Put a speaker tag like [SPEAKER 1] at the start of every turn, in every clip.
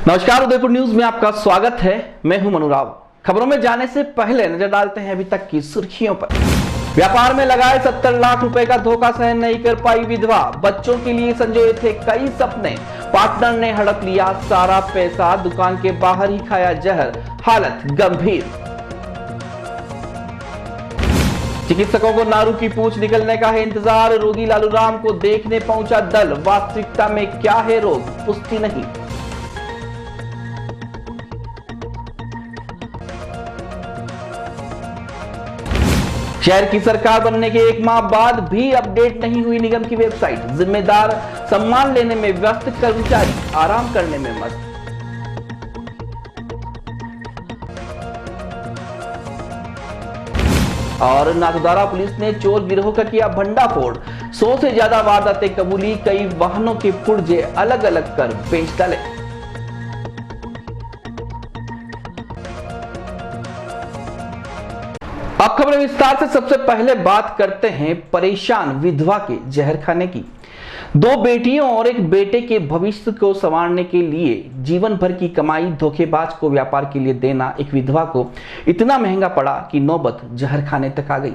[SPEAKER 1] नमस्कार, उदयपुर न्यूज में आपका स्वागत है। मैं हूं मनुराव। खबरों में जाने से पहले नजर डालते हैं अभी तक की सुर्खियों पर। व्यापार में लगाए 70 लाख रुपए का धोखा सहन नहीं कर पाई विधवा। बच्चों के लिए संजोए थे कई सपने, पार्टनर ने हड़प लिया सारा पैसा, दुकान के बाहर ही खाया जहर, हालत गंभीर। चिकित्सकों को नारू की पूंछ निकलने का है इंतजार, रोगी लालू राम को देखने पहुंचा दल, वास्तविकता में क्या है रोग, पुष्टि नहीं। शहर की सरकार बनने के 1 माह बाद भी अपडेट नहीं हुई निगम की वेबसाइट, जिम्मेदार सम्मान लेने में व्यस्त, कर्मचारी आराम करने में मस्त। और नाथद्वारा पुलिस ने चोर गिरोह का किया भंडाफोड़, 100 से ज्यादा वारदातें कबूली, कई वाहनों के पुर्जे अलग अलग कर बेच डाले। अब खबरें विस्तार से। सबसे पहले बात करते हैं परेशान विधवा के जहर खाने की। 2 बेटियों और 1 बेटे के भविष्य को संवारने के लिए जीवन भर की कमाई धोखेबाज को व्यापार के लिए देना एक विधवा को इतना महंगा पड़ा कि नौबत जहर खाने तक आ गई।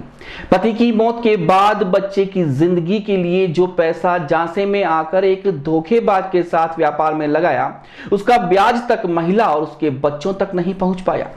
[SPEAKER 1] पति की मौत के बाद बच्चे की जिंदगी के लिए जो पैसा झांसे में आकर एक धोखेबाज के साथ व्यापार में लगाया, उसका ब्याज तक महिला और उसके बच्चों तक नहीं पहुंच पाया।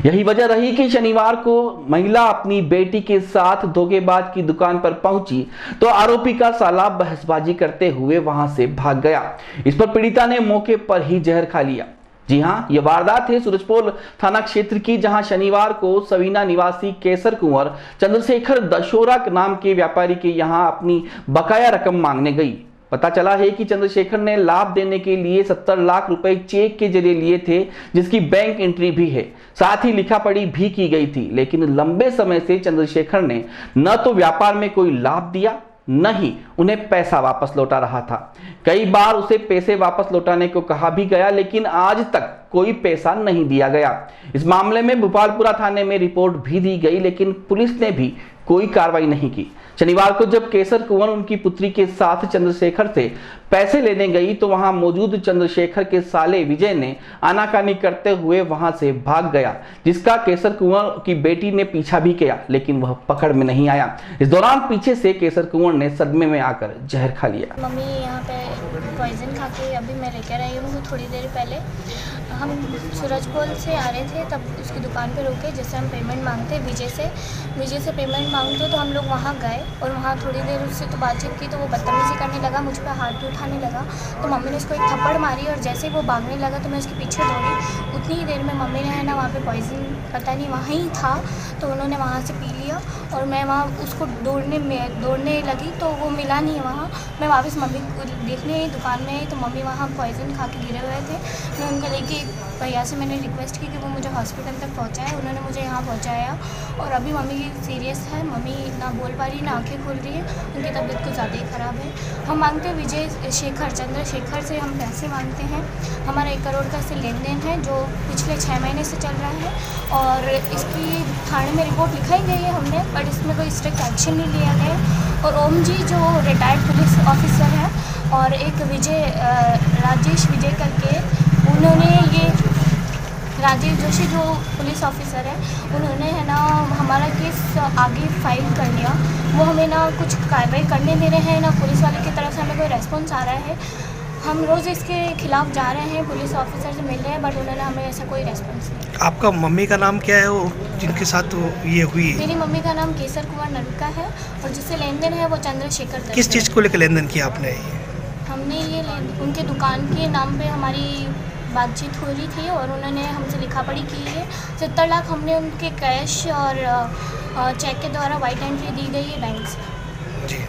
[SPEAKER 1] यही वजह रही कि शनिवार को महिला अपनी बेटी के साथ धोखेबाज की दुकान पर पहुंची तो आरोपी का साला बहसबाजी करते हुए वहां से भाग गया। इस पर पीड़िता ने मौके पर ही जहर खा लिया। जी हां, यह वारदात है सूरजपोल थाना क्षेत्र की, जहां शनिवार को सवीना निवासी केसर कुंवर चंद्रशेखर दशोरा नाम के व्यापारी के यहां अपनी बकाया रकम मांगने गई। पता चला है कि चंद्रशेखर ने लाभ देने के लिए 70 लाख रुपए चेक के जरिए लिए थे, जिसकी बैंक एंट्री भी है, साथ ही लिखा पढ़ी भी की गई थी। लेकिन लंबे समय से चंद्रशेखर ने न तो व्यापार में कोई लाभ दिया, न ही उन्हें पैसा वापस लौटा रहा था। कई बार उसे पैसे वापस लौटाने को कहा भी गया, लेकिन आज तक कोई पैसा नहीं दिया गया। इस मामले में भोपालपुरा थाने में रिपोर्ट भी दी गई, लेकिन पुलिस ने भी कोई कार्रवाई नहीं की। शनिवार को जब केसर कुंवर उनकी पुत्री के साथ चंद्रशेखर से पैसे लेने गई तो वहां मौजूद चंद्रशेखर के साले विजय ने आनाकानी करते हुए वहां से भाग गया, जिसका केसर कुंवर की बेटी ने पीछा भी किया, लेकिन वह पकड़ में नहीं आया। इस दौरान पीछे से केसर कुंवर ने सदमे में आकर जहर खा लिया।
[SPEAKER 2] मम्मी यहाँ पे पॉइजन खा के अभी मैं लेकर आई हूँ। थोड़ी देर पहले हम सूरजपोल से आ रहे थे, तब उसकी दुकान पे रुके, जिससे हम पेमेंट मांगते विजय से पेमेंट मांगते, तो हम लोग वहाँ गए और वहाँ थोड़ी देर उससे तो बातचीत की, तो वो बदतमीजी करने लगा, मुझ पर हाथ उठाने लगा। तो मम्मी ने उसको एक थप्पड़ मारी और जैसे ही वो भागने लगा तो मैं उसके पीछे दौड़ी। उतनी ही देर में मम्मी ने है ना वहाँ पे पॉइजन पता नहीं वहाँ ही था, तो उन्होंने वहाँ से पी लिया और मैं वहाँ उसको दौड़ने लगी तो वो मिला नहीं है वहाँ। मैं वापस मम्मी को देखने दुकान में आई तो मम्मी वहाँ पॉइजन खा के गिरे हुए थे। मैं उनको लेके भैया से मैंने रिक्वेस्ट की कि वो मुझे हॉस्पिटल तक पहुँचाए। उन्होंने मुझे यहाँ पहुँचाया और अभी मम्मी सीरियस है, मम्मी ना बोल पा रही ना आंखें खोल रही है, उनकी तबीयत कुछ ज़्यादा ही ख़राब है। हम मांगते हैं चंद्रशेखर से हम पैसे मांगते हैं। हमारा 1 करोड़ का से लेन देन है जो पिछले 6 महीने से चल रहा है और इसकी थाने में रिपोर्ट लिखाई गई है हमने, बट इसमें कोई स्ट्रिक्ट एक्शन नहीं लिया गया। और ओम जी जो रिटायर्ड पुलिस ऑफिसर है और एक राजेश विजय करके, उन्होंने ये राजीव जोशी जो पुलिस ऑफिसर है, उन्होंने है ना हमारा केस आगे फाइल कर लिया। वो हमें ना कुछ कार्रवाई करने दे रहे हैं, ना पुलिस वाले की तरफ से हमें कोई रेस्पॉन्स आ रहा है। हम रोज़ इसके खिलाफ जा रहे हैं, पुलिस ऑफिसर से मिल रहे हैं, बट उन्होंने हमें ऐसा कोई रेस्पॉन्स नहीं।
[SPEAKER 3] आपका मम्मी का नाम क्या है, वो जिनके साथ ये हुई?
[SPEAKER 2] मेरी मम्मी का नाम केसर कुंवर नरुका है और जिससे लेन देन है वो चंद्रशेखर।
[SPEAKER 3] किस चीज़ को लेकर लेन देन किया आपने?
[SPEAKER 2] हमने ये उनके दुकान के नाम पे हमारी बातचीत हो रही थी और उन्होंने हमसे लिखा पढ़ी की है। 70 लाख हमने उनके कैश और चेक के द्वारा वाइट एंट्री दी गई है बैंक से।
[SPEAKER 3] जी,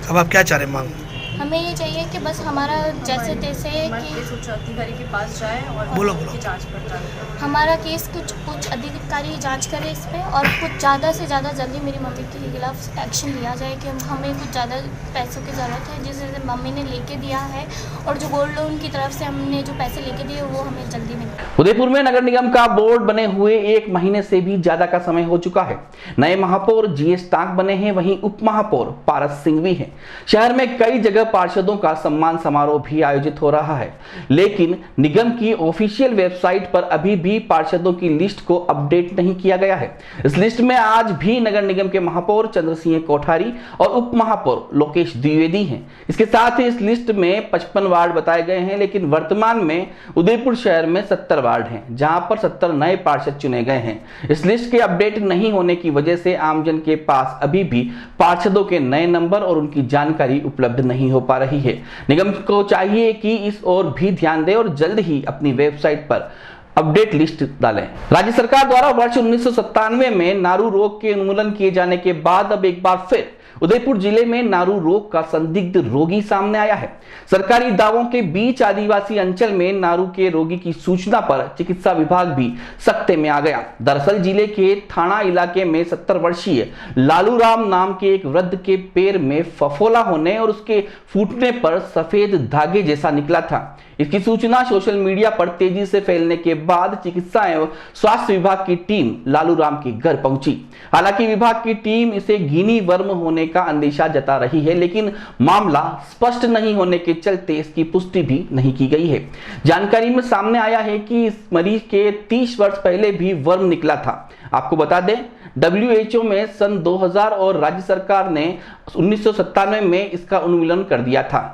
[SPEAKER 3] अब आप क्या चाह रहे हैं मांग?
[SPEAKER 2] हमें ये चाहिए कि बस हमारा जैसे तैसे कि
[SPEAKER 4] उच्च अधिकारी के पास जाए और
[SPEAKER 3] बोलो।
[SPEAKER 4] जांच पड़ताल करें।
[SPEAKER 2] हमारा केस कुछ अधिकारी जांच करे इस पर और कुछ ज़्यादा से ज़्यादा जल्दी मेरी मम्मी के खिलाफ एक्शन लिया जाए कि हमें कुछ ज़्यादा पैसों की ज़रूरत है, जिसे मम्मी ने लेके दिया है और जो गोल्ड लोन की तरफ से हमने जो पैसे लेके दिए वो हमें जल्दी मिले।
[SPEAKER 1] उदयपुर में नगर निगम का बोर्ड बने हुए 1 महीने से भी ज्यादा का समय हो चुका है। नए महापौर जीएस टांक बने हैं, वहीं उप महापौर पारस सिंघवी हैं। शहर में कई जगह पार्षदों का सम्मान समारोह भी आयोजित हो रहा है, लेकिन निगम की ऑफिशियल वेबसाइट पर अभी भी पार्षदों की लिस्ट को अपडेट नहीं किया गया है। इस लिस्ट में आज भी नगर निगम के महापौर चंद्र सिंह कोठारी और उप महापौर लोकेश द्विवेदी हैं। इसके साथ ही इस लिस्ट में 55 वार्ड बताए गए हैं, लेकिन वर्तमान में उदयपुर शहर में 70 वार्ड हैं, जहां पर 70 नए पार्षद चुने गए हैं। इस लिस्ट के अपडेट नहीं होने की वजह से आमजन के पास अभी भी पार्षदों के नए नंबर और उनकी जानकारी उपलब्ध नहीं हो पा रही है। निगम को चाहिए कि इस ओर भी ध्यान दे और जल्द ही अपनी वेबसाइट पर अपडेट लिस्ट डालें। राज्य सरकार द्वारा वर्ष 1997 में नारू रोग के उन्मूलन किए जाने के बाद अब एक बार फिर उदयपुर जिले में नारू रोग का संदिग्ध रोगी सामने आया है। सरकारी दावों के बीच आदिवासी अंचल में नारू के रोगी की सूचना पर चिकित्सा विभाग भी सकते में आ गया। दरअसल जिले के थाना इलाके में 70 वर्षीय लालू राम नाम के एक वृद्ध के पैर में फफोला होने और उसके फूटने पर सफेद धागे जैसा निकला था। इसकी सूचना सोशल मीडिया पर तेजी से फैलने के बाद चिकित्सा एवं स्वास्थ्य विभाग की टीम लालू राम के घर पहुंची। हालांकि विभाग की टीम इसे गिनी वर्म होने का अंदेशा जता रही है, लेकिन मामला स्पष्ट नहीं होने के चलते इसकी पुष्टि भी नहीं की गई है। जानकारी में सामने आया है कि इस मरीज के 30 वर्ष पहले भी वर्म निकला था। आपको बता दें, WHO में सन 2000 और राज्य सरकार ने 1997 में इसका उन्मूलन कर दिया था।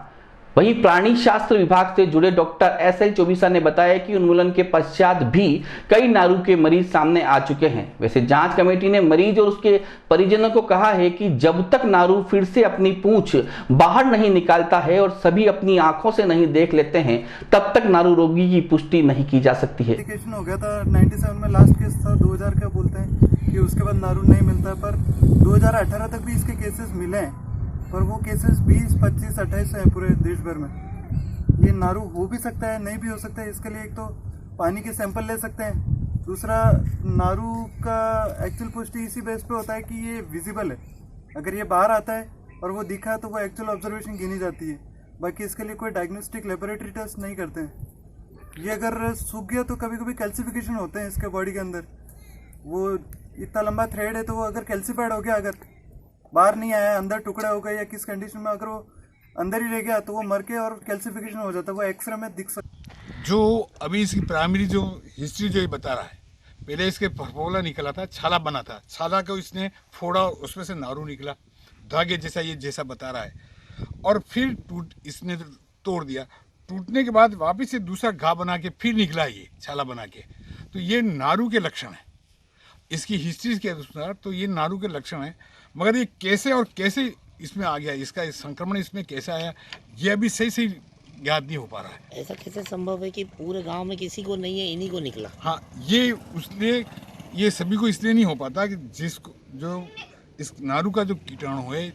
[SPEAKER 1] वहीं प्राणी शास्त्र विभाग से जुड़े डॉक्टर SL चौबीसा ने बताया कि उन्मूलन के पश्चात भी कई नारू के मरीज सामने आ चुके हैं। वैसे जांच कमेटी ने मरीज और उसके परिजनों को कहा है कि जब तक नारू फिर से अपनी पूंछ बाहर नहीं निकालता है और सभी अपनी आंखों से नहीं देख लेते हैं, तब तक नारू रोगी की पुष्टि नहीं की जा सकती है।
[SPEAKER 5] हो गया था 97 में लास्ट केस था, 2000 का बोलते हैं कि उसके बाद नारू नहीं मिलता, पर 2018 तक भी इसके केसेस मिले हैं, पर वो केसेस 20, 25, 28 हैं पूरे देश भर में। ये नारू हो भी सकता है, नहीं भी हो सकता है। इसके लिए एक तो पानी के सैंपल ले सकते हैं, दूसरा नारू का एक्चुअल पुष्टि इसी बेस पे होता है कि ये विजिबल है। अगर ये बाहर आता है और वो दिखा तो वो एक्चुअल ऑब्जर्वेशन गिनी जाती है। बाकी इसके लिए कोई डायग्नोस्टिक लेबोरेटरी टेस्ट नहीं करते हैं। ये अगर सूख गया तो कभी कभी कैल्सिफिकेशन होते हैं इसके बॉडी के अंदर। वो इतना लंबा थ्रेड है तो वो अगर कैल्सिफाइड हो गया, अगर बाहर नहीं आया, अंदर टुकड़ा हो गया या किस कंडीशन में अगर वो अंदर ही रह गया तो वो मर के और कैल्सिफिकेशन हो जाता है, वो एक्सरे में दिख सकता है।
[SPEAKER 6] जो अभी इसकी प्राइमरी जो हिस्ट्री जो ये बता रहा है, पहले इसके फफोला निकला था, छाला बना था, छाला को इसने फोड़ा और उसमें से नारू निकला, धागे जैसा ये जैसा बता रहा है, और फिर इसने तोड़ दिया। टूटने के बाद वापस से दूसरा घाव बना के फिर निकला ये छाला बना के, तो ये नारू के लक्षण है इसकी हिस्ट्री के अनुसार। तो ये नारू के लक्षण है, मगर ये कैसे और कैसे इसमें आ गया, इसका संक्रमण इसमें कैसे आया, ये अभी सही ज्ञात नहीं हो पा रहा है।
[SPEAKER 7] ऐसा कैसे संभव है कि पूरे गांव में किसी को नहीं है, इन्हीं को निकला?
[SPEAKER 6] हाँ, ये सभी को इसलिए नहीं हो पाता कि जिसको जो इस नारू का जो कीटाणु है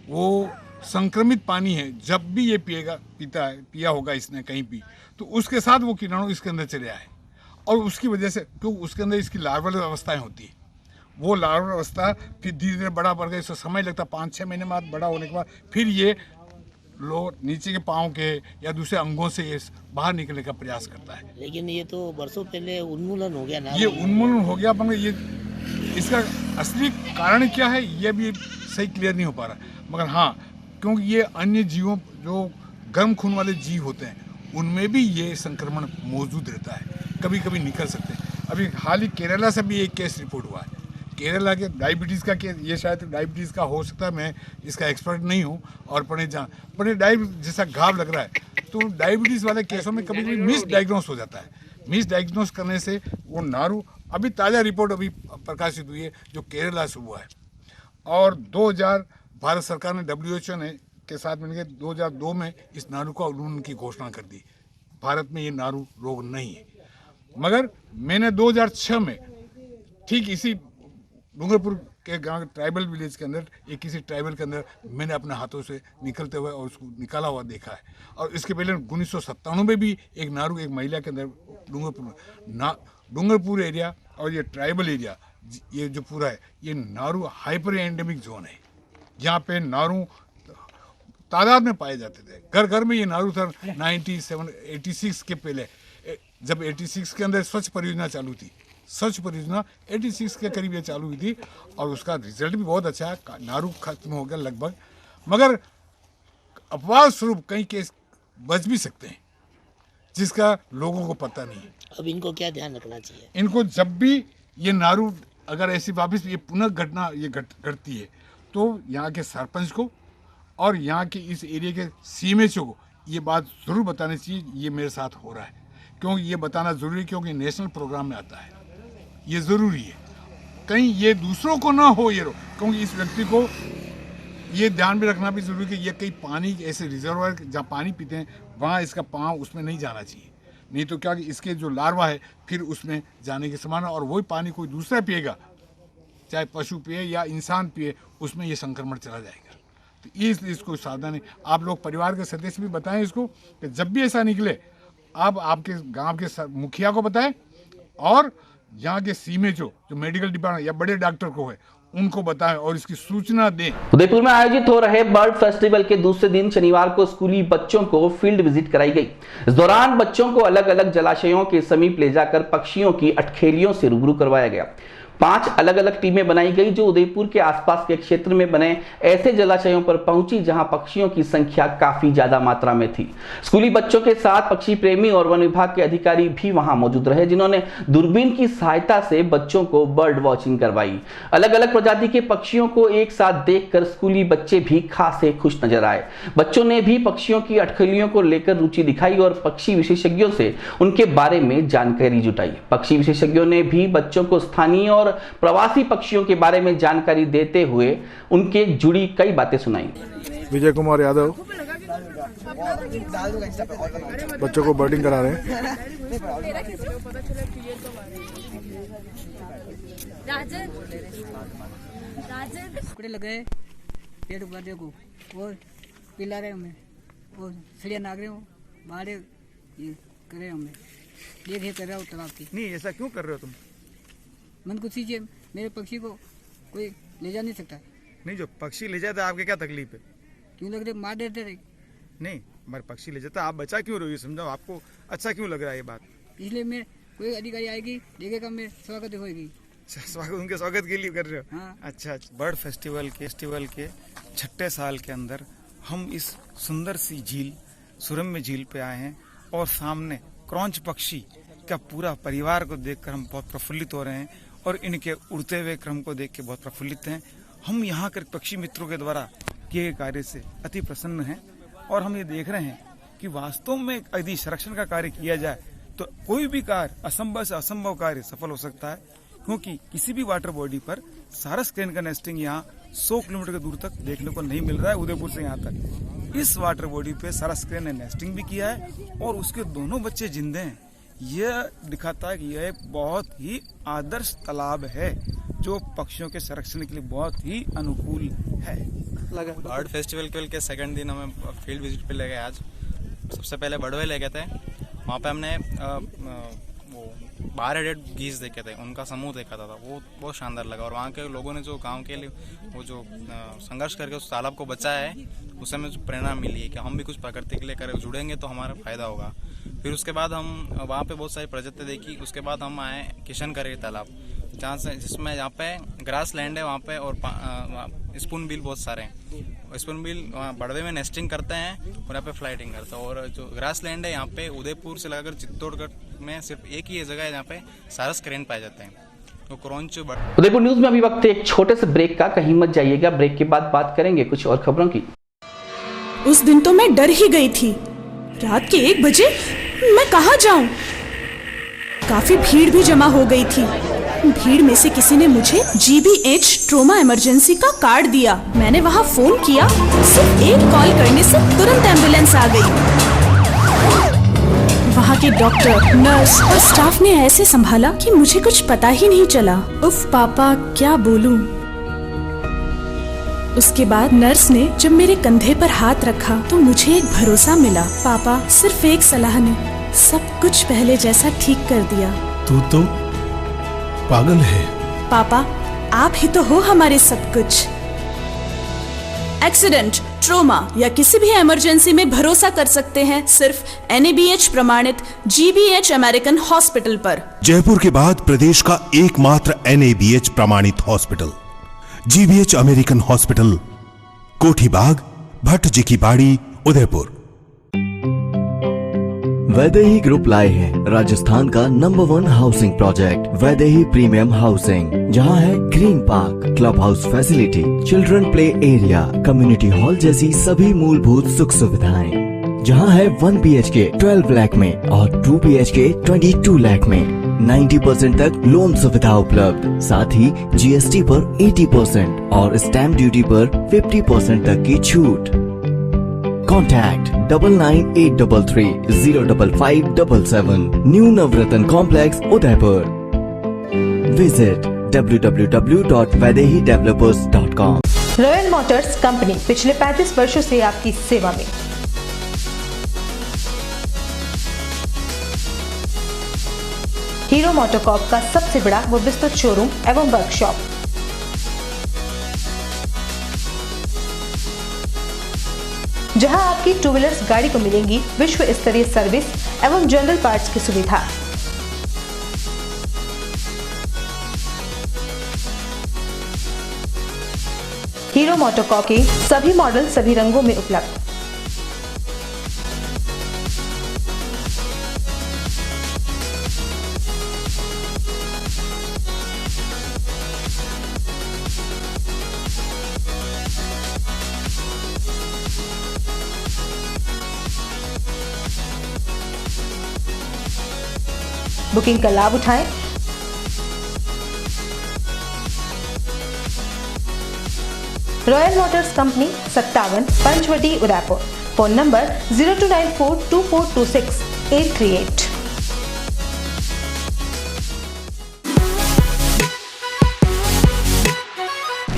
[SPEAKER 6] वो संक्रमित पानी है, जब भी ये पिया होगा इसने कहीं भी, तो उसके साथ वो कीटाणु इसके अंदर चले आए, और उसकी वजह से क्योंकि उसके अंदर इसकी लार्वल अवस्थाएं होती है, वो लार्वल अवस्था फिर धीरे धीरे बड़ा बढ़ गया, इसको समय लगता 5-6 महीने बाद बड़ा होने के बाद फिर ये नीचे के पाँव के या दूसरे अंगों से ये बाहर निकलने का प्रयास करता है।
[SPEAKER 7] लेकिन ये तो वर्षों पहले उन्मूलन हो गया ना।
[SPEAKER 6] ये उन्मूलन हो गया, मगर ये इसका असली कारण क्या है ये भी सही क्लियर नहीं हो पा रहा। मगर हाँ, क्योंकि ये अन्य जीवों जो गर्म खून वाले जीव होते हैं उनमें भी ये संक्रमण मौजूद रहता है, कभी कभी निकल सकते हैं। अभी हाल ही केरला से भी एक केस रिपोर्ट हुआ है, केरला के डायबिटीज़ का केस। ये शायद डायबिटीज़ का हो सकता है, मैं इसका एक्सपर्ट नहीं हूँ, और पने डायबिटीज जैसा घाव लग रहा है, तो डायबिटीज़ वाले केसों में कभी कभी मिस डायग्नोस हो जाता है। मिस डायग्नोस करने से वो नारू, अभी ताज़ा रिपोर्ट अभी प्रकाशित हुई है जो केरला से हुआ है, और 2000 भारत सरकार ने WHO ने के साथ मिलकर 2002 में इस नारू का उन्मूलन की घोषणा कर दी। भारत में ये नारू रोग नहीं है, मगर मैंने 2006 में ठीक इसी डूंगरपुर के गांव ट्राइबल विलेज के अंदर किसी ट्राइबल के अंदर मैंने अपने हाथों से निकलते हुए और उसको निकाला हुआ देखा है। और इसके पहले 1997 में भी एक नारू एक महिला के अंदर डूंगरपुर एरिया और ये ट्राइबल एरिया, ये जो पूरा है, ये नारू हाइपर एंडेमिक जोन है, जहाँ पे नारू तादाद में पाए जाते थे। घर घर में ये नारू था। 86 के पहले, जब 86 के अंदर स्वच्छ परियोजना चालू थी, स्वच्छ परियोजना 86 के करीब ये चालू हुई थी, और उसका रिजल्ट भी बहुत अच्छा है, नारू खत्म हो गया लगभग। मगर अपवाद स्वरूप कई केस बच भी सकते हैं, जिसका लोगों को पता नहीं है।
[SPEAKER 7] अब इनको क्या ध्यान रखना चाहिए?
[SPEAKER 6] इनको जब भी ये नारू अगर ऐसी वापस ये पुनः घटना ये घटती है तो यहाँ के सरपंच को और यहाँ के इस एरिया के सीएमएचओ को ये बात ज़रूर बतानी चाहिए, ये मेरे साथ हो रहा है। क्योंकि ये बताना ज़रूरी है, क्योंकि नेशनल प्रोग्राम में आता है, ये ज़रूरी है। कहीं ये दूसरों को ना हो ये क्योंकि इस व्यक्ति को ये ध्यान भी रखना भी ज़रूरी है कि ये कहीं पानी ऐसे रिजर्वायर जहाँ पानी पीते हैं वहाँ इसका पाँव उसमें नहीं जाना चाहिए, नहीं तो क्या कि इसके जो लार्वा है फिर उसमें जाने की संभावना, और वही पानी कोई दूसरा पिएगा, चाहे पशु पिए या इंसान पिए, उसमें ये संक्रमण चला जाएगा। तो इसलिए इसको सावधानी आप लोग परिवार के सदस्य भी बताएं इसको कि जब भी ऐसा निकले आप आपके गांव के मुखिया को बताएं और यहाँ के सीएमएचओ जो मेडिकल डिपार्टमेंट या बड़े डॉक्टर को है उनको बताएं और इसकी सूचना दें।
[SPEAKER 1] उदयपुर में आयोजित हो रहे बर्ड फेस्टिवल के दूसरे दिन शनिवार को स्कूली बच्चों को फील्ड विजिट कराई गई। इस दौरान बच्चों को अलग अलग जलाशयों के समीप ले जाकर पक्षियों की अटखेलियों से रूबरू करवाया गया। 5 अलग अलग टीमें बनाई गई जो उदयपुर के आसपास के क्षेत्र में बने ऐसे जलाशयों पर पहुंची जहां पक्षियों की संख्या काफी ज्यादा मात्रा में थी। स्कूली बच्चों के साथ पक्षी प्रेमी और वन विभाग के अधिकारी भी वहां मौजूद रहे, जिन्होंने दूरबीन की सहायता से बच्चों को बर्ड वॉचिंग करवाई। अलग अलग प्रजाति के पक्षियों को एक साथ देखकर स्कूली बच्चे भी खासे खुश नजर आए। बच्चों ने भी पक्षियों की अटखेलियों को लेकर रुचि दिखाई और पक्षी विशेषज्ञों से उनके बारे में जानकारी जुटाई। पक्षी विशेषज्ञों ने भी बच्चों को स्थानीय और प्रवासी पक्षियों के बारे में जानकारी देते हुए उनके जुड़ी कई बातें सुनाई।
[SPEAKER 8] विजय कुमार यादव बच्चों को बर्डिंग करा रहे हैं।
[SPEAKER 9] कपड़े लगे पेड़ पौधे को और पिला रहे हमें और चिड़िया नाग रहे हो बाहर ये करे हमें देख कर रहा हूँ तालाब की।
[SPEAKER 8] नहीं ऐसा क्यों कर रहे हो तुम?
[SPEAKER 9] मन को सीजिए मेरे पक्षी को कोई ले जा नहीं सकता।
[SPEAKER 8] नहीं जो पक्षी ले जाता है आपके क्या तकलीफ है?
[SPEAKER 9] क्यों लग रहे मार देते रहे।
[SPEAKER 8] नहीं हमारे पक्षी ले जाता आप बचा क्यों रहे हो ये समझाओ, आपको अच्छा क्यों लग रहा है ये बात?
[SPEAKER 9] इसलिए मैं कोई अधिकारी आएगी देखेगा मेरे स्वागत होगी।
[SPEAKER 8] स्वागत उनके स्वागत के लिए कर रहे हो?
[SPEAKER 9] हाँ।
[SPEAKER 8] अच्छा। बर्ड फेस्टिवल के 6ठे साल के अंदर हम इस सुंदर सी झील सुरम्य झील पे आए हैं और सामने क्रॉन्च पक्षी का पूरा परिवार को देखकर हम बहुत प्रफुल्लित हो रहे हैं और इनके उड़ते हुए क्रम को देख के बहुत प्रफुल्लित हैं। हम यहाँ के पक्षी मित्रों के द्वारा किए गए कार्य से अति प्रसन्न हैं और हम ये देख रहे हैं कि वास्तव में यदि संरक्षण का कार्य किया जाए तो कोई भी कार्य असंभव से असंभव कार्य सफल हो सकता है, क्योंकि किसी भी वाटर बॉडी पर सारस क्रेन का नेस्टिंग यहाँ 100 किलोमीटर के दूर तक देखने को नहीं मिल रहा है। उदयपुर से यहाँ तक इस वाटर बॉडी पे सारस क्रेन ने नेस्टिंग भी किया है और उसके दोनों बच्चे जिंदे हैं। यह दिखाता है कि यह एक बहुत ही आदर्श तालाब है जो पक्षियों के संरक्षण के लिए बहुत ही अनुकूल है।
[SPEAKER 10] बर्ड फेस्टिवल के सेकंड दिन हमें फील्ड विजिट पे ले गए। आज सबसे पहले बड़वे ले गए थे, वहाँ पे हमने वो 12 हेडेड गीज देखे थे, उनका समूह देखा था, वो बहुत शानदार लगा। और वहाँ के लोगों ने जो गांव के लिए वो जो संघर्ष करके उस तालाब को बचाया है, उससे हमें प्रेरणा मिली है कि हम भी कुछ प्रकृति के लिए करें, जुड़ेंगे तो हमारा फायदा होगा। फिर उसके बाद हम वहाँ पे बहुत सारी प्रजाति देखी। उसके बाद हम आए किशनकरी तालाब, जहाँ से जिसमें यहाँ पे ग्रास लैंड है वहाँ पे, और स्पून बिल बहुत सारे हैं। स्पून बिल वहाँ बड़वे में नेस्टिंग करते हैं और यहाँ पे फ्लाइटिंग करते हैं। और जो ग्रास लैंड है यहाँ पे उदयपुर से लगाकर चित्तौड़गढ़ में सिर्फ एक ही जगह है जहाँ पे सारस क्रेन पाए जाते हैं। तो क्रॉन्च
[SPEAKER 1] उदयपुर न्यूज में अभी वक्त एक छोटे से ब्रेक का, कहीं मत जाइएगा। ब्रेक के बाद बात करेंगे कुछ और खबरों की।
[SPEAKER 11] उस दिन तो मैं डर ही गई थी। रात के 1 बजे मैं कहाँ जाऊं? काफी भीड़ भी जमा हो गई थी। भीड़ में से किसी ने मुझे GBH ट्रोमा इमरजेंसी का कार्ड दिया। मैंने वहाँ फोन किया, सिर्फ एक कॉल करने से तुरंत एम्बुलेंस आ गई। वहाँ के डॉक्टर, नर्स और स्टाफ ने ऐसे संभाला कि मुझे कुछ पता ही नहीं चला। उफ पापा, क्या बोलूं। उसके बाद नर्स ने जब मेरे कंधे पर हाथ रखा तो मुझे एक भरोसा मिला। पापा, सिर्फ एक सलाह ने सब कुछ पहले जैसा ठीक कर दिया।
[SPEAKER 8] तू तो पागल है।
[SPEAKER 11] पापा, आप ही तो हो हमारे सब कुछ। एक्सीडेंट, ट्रोमा या किसी भी इमरजेंसी में भरोसा कर सकते हैं सिर्फ NABH प्रमाणित GBH अमेरिकन हॉस्पिटल पर।
[SPEAKER 12] जयपुर के बाद प्रदेश का एकमात्र NABH प्रमाणित हॉस्पिटल GBH अमेरिकन हॉस्पिटल, कोठी बाग, भट्ट जी की बाड़ी, उदयपुर।
[SPEAKER 13] वैदेही ग्रुप लाए हैं राजस्थान का number 1 housing project Vaidehi premium housing, जहां है green park, club house facility, children play area, community hall जैसी सभी मूलभूत सुख सुविधाएं, जहां है 1 BHK 12 लाख में और 2 BHK 22 लाख में 90% तक लोन सुविधा उपलब्ध, साथ ही GST पर 80% और स्टैम्प ड्यूटी पर 50% तक की छूट। Contact 9983305577 New Navratan Complex, Udaipur. Visit www.vaidehidevelopers.com.
[SPEAKER 14] Royal motors company पिछले 35 वर्षों से आपकी सेवा में। हीरो मोटोकॉर्प का सबसे बड़ा व विस्तृत शोरूम एवं वर्कशॉप, जहां आपकी 2 व्हीलर्स गाड़ी को मिलेंगी विश्व स्तरीय सर्विस एवं जनरल पार्ट्स की सुविधा। हीरो मोटोकॉर्प के सभी मॉडल सभी रंगों में उपलब्ध। बुकिंग का लाभ उठाएं। Royal motors company 57 Panchvati Udaipur. Phone number 02942426-838।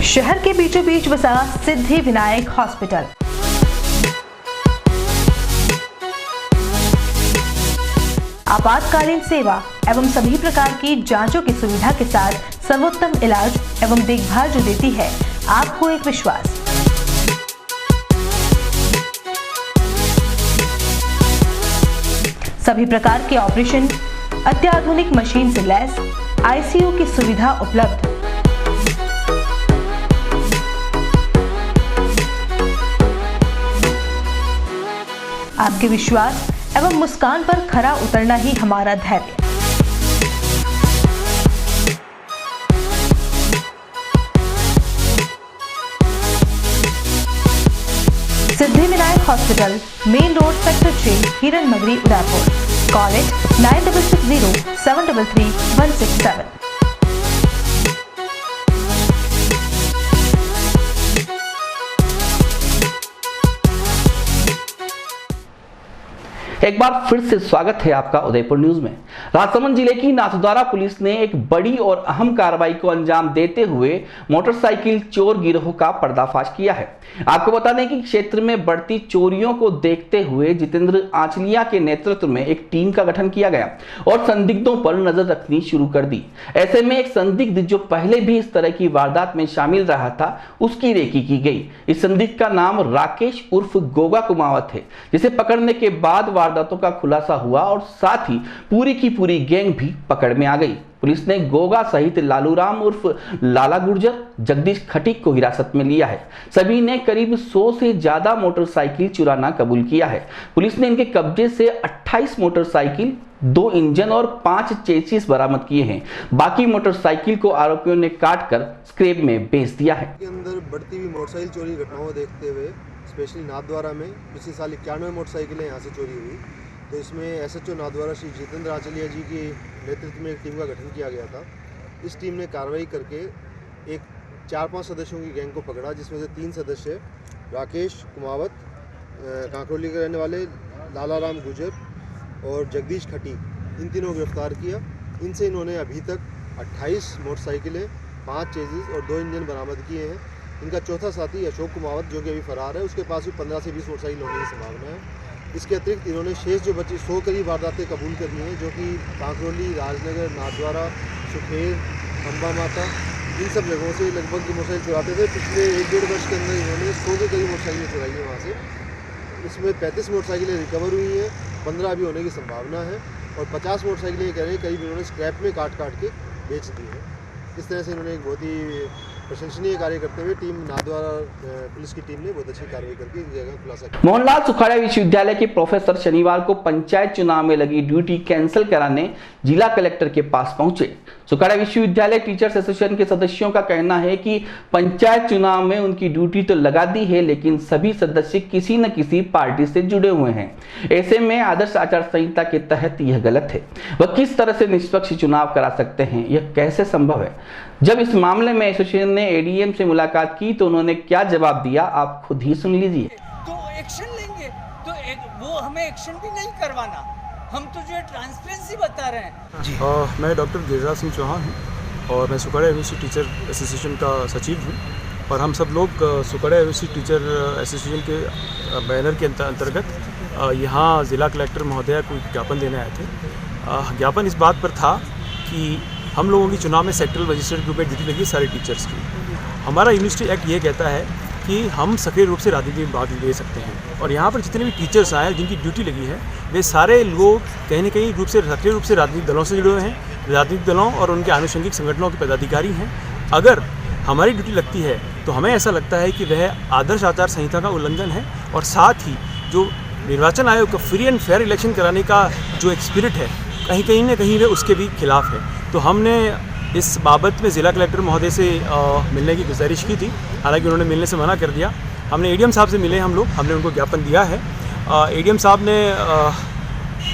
[SPEAKER 14] शहर के बीचों बीच बसा सिद्धि विनायक हॉस्पिटल। आपातकालीन सेवा एवं सभी प्रकार की जांचों की सुविधा के साथ सर्वोत्तम इलाज एवं देखभाल जो देती है आपको एक विश्वास। सभी प्रकार के ऑपरेशन, अत्याधुनिक मशीन से लैस ICU की सुविधा उपलब्ध। आपके विश्वास एवं मुस्कान पर खरा उतरना ही हमारा धैर्य। Siddhi Vinayak hospital, main road, sector 3, Hiran नगरी, उदयपुर। Call it 9660-733-167।
[SPEAKER 1] एक बार फिर से स्वागत है आपका उदयपुर न्यूज में। राजसमंद जिले की नाथद्वारा पुलिस ने एक बड़ी और अहम कार्रवाई को अंजाम देते हुए मोटरसाइकिल चोर गिरोह का पर्दाफाश किया है। आपको बता दें कि क्षेत्र में बढ़ती चोरियों को देखते हुए जितेंद्र आंचलिया के नेतृत्व में एक टीम का गठन किया गया और संदिग्धों पर नजर रखनी शुरू कर दी। ऐसे में एक संदिग्ध जो पहले भी इस तरह की वारदात में शामिल रहा था, उसकी रेकी की गई। इस संदिग्ध का नाम राकेश उर्फ गोगा कुमावत है, जिसे पकड़ने के बाद वारदातों का खुलासा हुआ और साथ ही पूरी की पूरी गैंग भी पकड़ में आ गई। पुलिस ने गोगा सहित लालूराम उर्फ लाला गुर्जर, जगदीश खटीक को हिरासत में लिया है। सभी ने करीब 100 से ज्यादा मोटरसाइकिल चुराना कबूल किया है। पुलिस ने इनके कब्जे से 28 मोटरसाइकिल, 2 इंजन और 5 चेसिस बरामद किए हैं। बाकी मोटरसाइकिल को आरोपियों ने काट कर स्क्रैप में बेच दिया है।
[SPEAKER 15] के अंदर बढ़ती हुई मोटरसाइकिल चोरी घटनाओं को देखते हुए स्पेशली नाथद्वारा में पिछले साल 91 मोटरसाइकिलें यहाँ से चोरी हुई, तो इसमें SHO नाथद्वारा श्री जितेंद्र आंचलिया जी के नेतृत्व में एक टीम का गठन किया गया था। इस टीम ने कार्रवाई करके एक 4-5 सदस्यों की गैंग को पकड़ा, जिसमें से 3 सदस्य राकेश कुमावत कांकरोली के रहने वाले, लालाराम गुर्जर और जगदीश खटीक, इन तीनों को गिरफ्तार किया। इनसे इन्होंने अभी तक 28 मोटरसाइकिलें, 5 चेसिस और 2 इंजन बरामद किए हैं। इनका चौथा साथी अशोक कुमावत जो कि अभी फरार है, उसके पास भी 15 से 20 मोटरसाइकिल होने की संभावना है। इसके अतिरिक्त इन्होंने शेष जो बची 100 करीब वारदातें कबूल करनी है, जो कि कांकरोली, राजनगर, नाथद्वारा, सुखेर, अम्बा माता, इन सब जगहों से लगभग मोटरसाइकिल चुराते थे। पिछले 1-1.5 वर्ष के अंदर इन्होंने 100 के करीब मोटरसाइकिलें चुराई हैं वहाँ से। इसमें 35 मोटरसाइकिलें रिकवर हुई हैं, 15 अभी होने की संभावना है और 50 मोटरसाइकिलें कह रहे हैं करीब इन्होंने स्क्रैप में काट के बेच दी है। इस तरह से इन्होंने एक बहुत ही प्रशंसनीय कार्य करते हुए टीम नाथद्वारा पुलिस की टीम ने बहुत अच्छी कार्रवाई करके इस जगह खुलासा किया।
[SPEAKER 1] मोहनलाल सुखाड़िया विश्वविद्यालय के प्रोफेसर शनिवार को पंचायत चुनाव में लगी ड्यूटी कैंसिल कराने जिला कलेक्टर के पास पहुंचे। सुखाड़िया विश्वविद्यालय टीचर्स एसोसिएशन के सदस्यों का कहना है कि पंचायत चुनाव में उनकी ड्यूटी तो लगा दी है, लेकिन सभी सदस्य किसी न किसी पार्टी से जुड़े हुए हैं। ऐसे में आदर्श आचार संहिता के तहत यह गलत है। वह किस तरह से निष्पक्ष चुनाव करा सकते हैं, यह कैसे संभव है? जब इस मामले में एसोसिएशन ने एडीएम से मुलाकात की तो उन्होंने क्या जवाब दिया, आप खुद ही सुन लीजिए।
[SPEAKER 16] तो एक्शन लेंगे, तो वो हमें एक्शन भी नहीं करवाना, हम तो जो ट्रांसपेरेंसी बता रहे हैं।
[SPEAKER 17] जी मैं डॉक्टर गिरिराज सिंह चौहान हूँ और मैं सुखाड़िया यूनिवर्सिटी टीचर एसोसिएशन का सचिव हूँ और हम सब लोग सुखाड़िया यूनिवर्सिटी टीचर एसोसिएशन के बैनर के अंतर्गत यहाँ ज़िला कलेक्टर महोदया को ज्ञापन देने आए थे। ज्ञापन इस बात पर था कि हम लोगों की चुनाव में सेक्टरल मजिस्ट्रेट ग्रुप में ड्यूटी लगी है सारे टीचर्स की। हमारा यूनिवर्सिटी एक्ट ये कहता है कि हम सक्रिय रूप से राजनीति में भाग ले सकते हैं और यहाँ पर जितने भी टीचर्स आए जिनकी ड्यूटी लगी है वे सारे लोग कहीं न कहीं सक्रिय रूप से राजनीतिक दलों से जुड़े हुए हैं, राजनीतिक दलों और उनके आनुषंगिक संगठनों के पदाधिकारी हैं। अगर हमारी ड्यूटी लगती है तो हमें ऐसा लगता है कि वह आदर्श आचार संहिता का उल्लंघन है और साथ ही जो निर्वाचन आयोग का फ्री एंड फेयर इलेक्शन कराने का जो एक स्पिरिट है कहीं न कहीं वे उसके भी खिलाफ है। तो हमने इस बाबत में ज़िला कलेक्टर महोदय से मिलने की गुजारिश की थी, हालांकि उन्होंने मिलने से मना कर दिया। हमने एडीएम साहब से मिले हमने उनको ज्ञापन दिया है। एडीएम साहब ने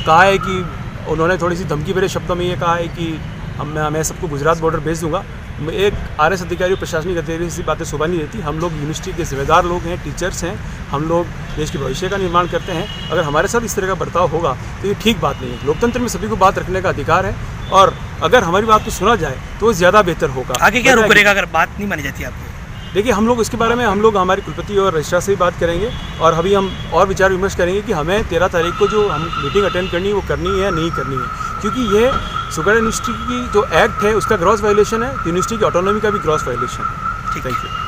[SPEAKER 17] कहा है कि उन्होंने थोड़ी सी धमकी भरे शब्दों में ये कहा है कि मैं सबको गुजरात बॉर्डर भेज दूंगा। एक आरएस अधिकारी प्रशासनिक अधिकारी से बातें शोभा नहीं देती। हम लोग यूनिवर्सिटी के जिम्मेदार लोग हैं, टीचर्स हैं, हम लोग देश के भविष्य का निर्माण करते हैं। अगर हमारे साथ इस तरह का बर्ताव होगा तो ये ठीक बात नहीं है। लोकतंत्र में सभी को बात रखने का अधिकार है और अगर हमारी बात को सुना जाए तो वो ज़्यादा बेहतर होगा।
[SPEAKER 3] आगे क्या रुक रहेगा अगर बात नहीं मानी जाती आपको?
[SPEAKER 17] देखिए, हम लोग इसके बारे में हमारे कुलपति और रजिस्ट्रार से भी बात करेंगे और अभी हम और विचार विमर्श करेंगे कि हमें 13 तारीख को जो हम मीटिंग अटेंड करनी है वो करनी है नहीं करनी है, क्योंकि ये सुखाड़िया यूनिवर्सिटी की जो एक्ट है उसका ग्रॉस वायलेशन है, यूनिवर्सिटी की ऑटोनॉमी का भी ग्रॉस वायलेशन है। ठीक, थैंक यू।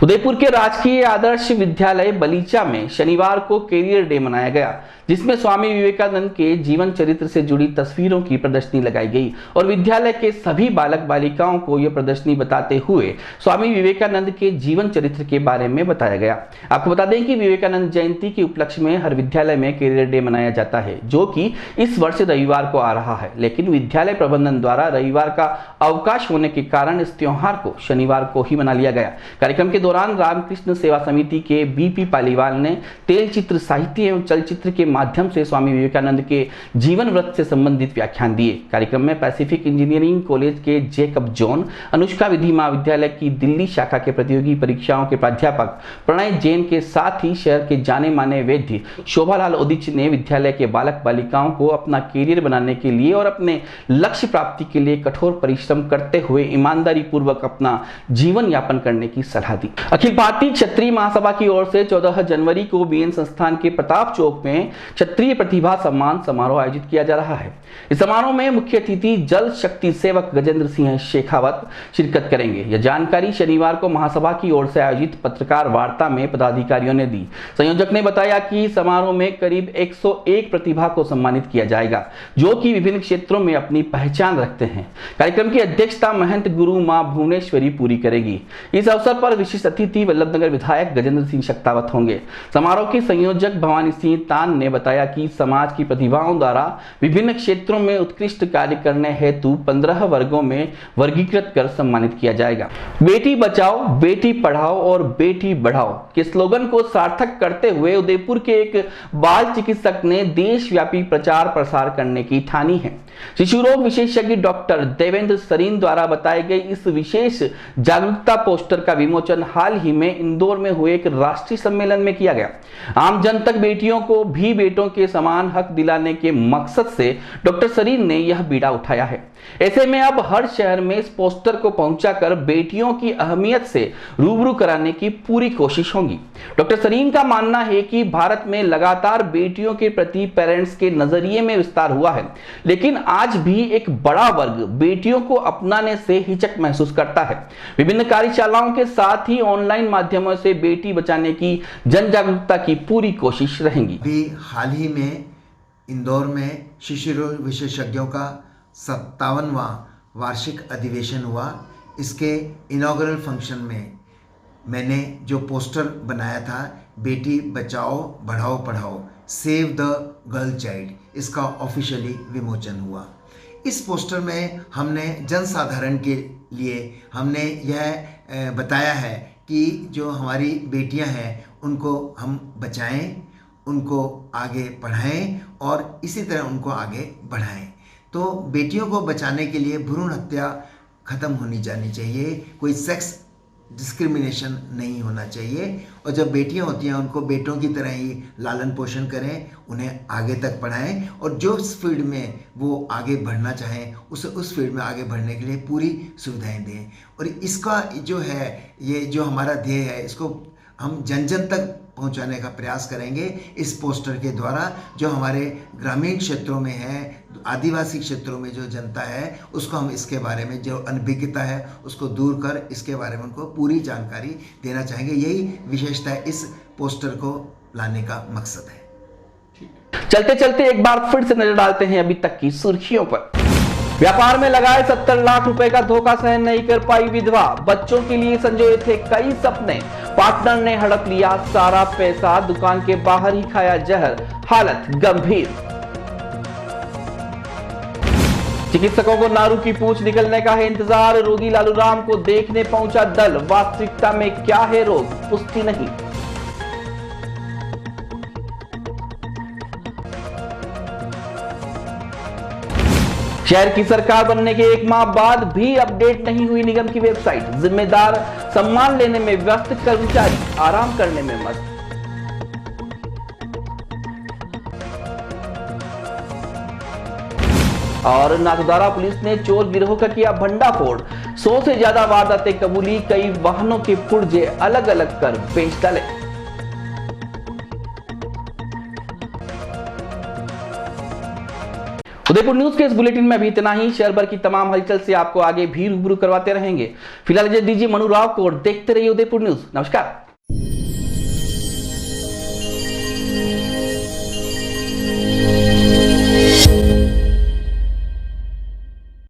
[SPEAKER 1] उदयपुर के राजकीय आदर्श विद्यालय बलीचा में शनिवार को कैरियर डे मनाया गया, जिसमें स्वामी विवेकानंद के जीवन चरित्र से जुड़ी तस्वीरों की प्रदर्शनी लगाई गई और विद्यालय के सभी बालक बालिकाओं को यह प्रदर्शनी बताते हुए स्वामी विवेकानंद के जीवन चरित्र के बारे में बताया गया। आपको बता दें कि विवेकानंद जयंती के उपलक्ष्य में हर विद्यालय में कैरियर डे मनाया जाता है, जो कि इस वर्ष रविवार को आ रहा है, लेकिन विद्यालय प्रबंधन द्वारा रविवार का अवकाश होने के कारण इस त्योहार को शनिवार को ही मना लिया गया। कार्यक्रम के दौरान रामकृष्ण सेवा समिति के बीपी पालीवाल ने तेल चित्र साहित्य एवं चलचित्र के माध्यम से स्वामी विवेकानंद के जीवन व्रत से संबंधित व्याख्यान दिए। कार्यक्रम में पैसिफिक इंजीनियरिंग कॉलेज के जेकब जॉन, अनुष्का विधि महाविद्यालय की दिल्ली शाखा के प्रतियोगी परीक्षाओं के प्राध्यापक प्रणय जैन के साथ ही शहर के जाने माने वैद्य शोभालाल उदिच ने विद्यालय के बालक बालिकाओं को अपना कैरियर बनाने के लिए और अपने लक्ष्य प्राप्ति के लिए कठोर परिश्रम करते हुए ईमानदारी पूर्वक अपना जीवन यापन करने की सलाह दी। अखिल भारतीय क्षत्रिय महासभा की ओर से 14 जनवरी को बीएन संस्थान के प्रताप चौक में क्षत्रिय प्रतिभा सम्मान समारोह आयोजित किया जा रहा है। इस समारोह में मुख्य अतिथि जल शक्ति सेवक गजेंद्र सिंह शेखावत शिरकत करेंगे। यह जानकारी शनिवार को महासभा की ओर से आयोजित पत्रकार वार्ता में पदाधिकारियों ने दी। संयोजक ने बताया कि समारोह में करीब 101 प्रतिभा को सम्मानित किया जाएगा, जो कि विभिन्न क्षेत्रों में अपनी पहचान रखते हैं। कार्यक्रम की अध्यक्षता महंत गुरु मां भुवनेश्वरी पूरी करेगी। इस अवसर पर विशिष्ट अतिथि वल्लभनगर विधायक गजेंद्र सिंह शेखावत होंगे। समारोह की संयोजक भवानी सिंह तान ने बताया कि समाज की प्रतिभाओं द्वारा विभिन्न क्षेत्रों में उत्कृष्ट कार्य करने हेतु 15 वर्गों में वर्गीकृत कर सम्मानित किया जाएगा। बेटी बचाओ, बेटी पढ़ाओ और बेटी बढ़ाओ के स्लोगन को सार्थक करते हुए उदयपुर के एक बाल चिकित्सक ने देशव्यापी प्रचार प्रसार करने की ठानी है। शिशु रोग विशेषज्ञ डॉक्टर देवेंद्र सरीन द्वारा बताए गए इस विशेष जागरूकता पोस्टर का विमोचन हाल ही में इंदौर में हुए एक राष्ट्रीय सम्मेलन में किया गया। आम जन तक बेटियों को भी बेटों के समान हक दिलाने के मकसद से डॉक्टर सरीन ने यह बीड़ा उठाया है। ऐसे में अब हर शहर में इस पोस्टर को पहुंचाकर बेटियों की अहमियत से रूबरू कराने की पूरी कोशिश होगी। डॉक्टर सरीन का मानना है कि भारत में लगातार बेटियों के प्रति पेरेंट्स के नजरिए में विस्तार हुआ है, लेकिन आज भी एक बड़ा वर्ग बेटियों को अपनाने से हिचक महसूस करता है। विभिन्न कार्यशालाओं के साथ ही ऑनलाइन माध्यमों से बेटी बचाने की जन जागरूकता की पूरी कोशिश रहेगी।
[SPEAKER 18] अभी हाल ही में इंदौर में शिशु रोग विशेषज्ञों का 57वां वार्षिक अधिवेशन हुआ। इसके इनॉग्रल फंक्शन में मैंने जो पोस्टर बनाया था, बेटी बचाओ बढ़ाओ पढ़ाओ, सेव द गर्ल चाइल्ड, इसका ऑफिशियली विमोचन हुआ। इस पोस्टर में हमने जनसाधारण के लिए हमने यह बताया है कि जो हमारी बेटियां हैं उनको हम बचाएं, उनको आगे पढ़ाएं और इसी तरह उनको आगे बढ़ाएं। तो बेटियों को बचाने के लिए भ्रूण हत्या ख़त्म होनी जानी चाहिए, कोई सेक्स डिस्क्रिमिनेशन नहीं होना चाहिए, और जब बेटियां होती हैं उनको बेटों की तरह ही लालन पोषण करें, उन्हें आगे तक पढ़ाएं और जो उस फील्ड में वो आगे बढ़ना चाहें उस फील्ड में आगे बढ़ने के लिए पूरी सुविधाएं दें। और इसका जो है, ये जो हमारा ध्येय है, इसको हम जन जन तक पहुंचाने का प्रयास करेंगे इस पोस्टर के द्वारा। जो हमारे ग्रामीण क्षेत्रों में है, आदिवासी क्षेत्रों में जो जनता है, उसको हम इसके बारे में जो अनभिज्ञता है उसको दूर कर इसके बारे में उनको पूरी जानकारी देना चाहेंगे। यही विशेषता इस पोस्टर को लाने का मकसद है।
[SPEAKER 1] चलते चलते एक बार फिर से नजर डालते हैं अभी तक की सुर्खियों पर। व्यापार में लगाए 70 लाख रुपए का धोखा सहन नहीं कर पाई विधवा, बच्चों के लिए संजोए थे कई सपने, पार्टनर ने हड़प लिया सारा पैसा, दुकान के बाहर ही खाया जहर, हालत गंभीर। चिकित्सकों को नारू की पूंछ निकलने का है इंतजार, रोगी लालू राम को देखने पहुंचा दल, वास्तविकता में क्या है रोग, पुष्टि नहीं। शहर की सरकार बनने के 1 माह बाद भी अपडेट नहीं हुई निगम की वेबसाइट, जिम्मेदार सम्मान लेने में व्यस्त, कर्मचारी आराम करने में मस्त। और नाथद्वारा पुलिस ने चोर गिरोह का किया भंडाफोड़, 100 से ज्यादा वारदातें कबूली, कई वाहनों के पुर्जे अलग अलग कर बेच डाले। उदयपुर न्यूज के इस बुलेटिन में अभी इतना ही। शहर भर की तमाम हलचल से आपको आगे भी रूबरू करवाते रहेंगे। फिलहाल दीजिए मनु राव को, देखते रहिए उदयपुर न्यूज। नमस्कार।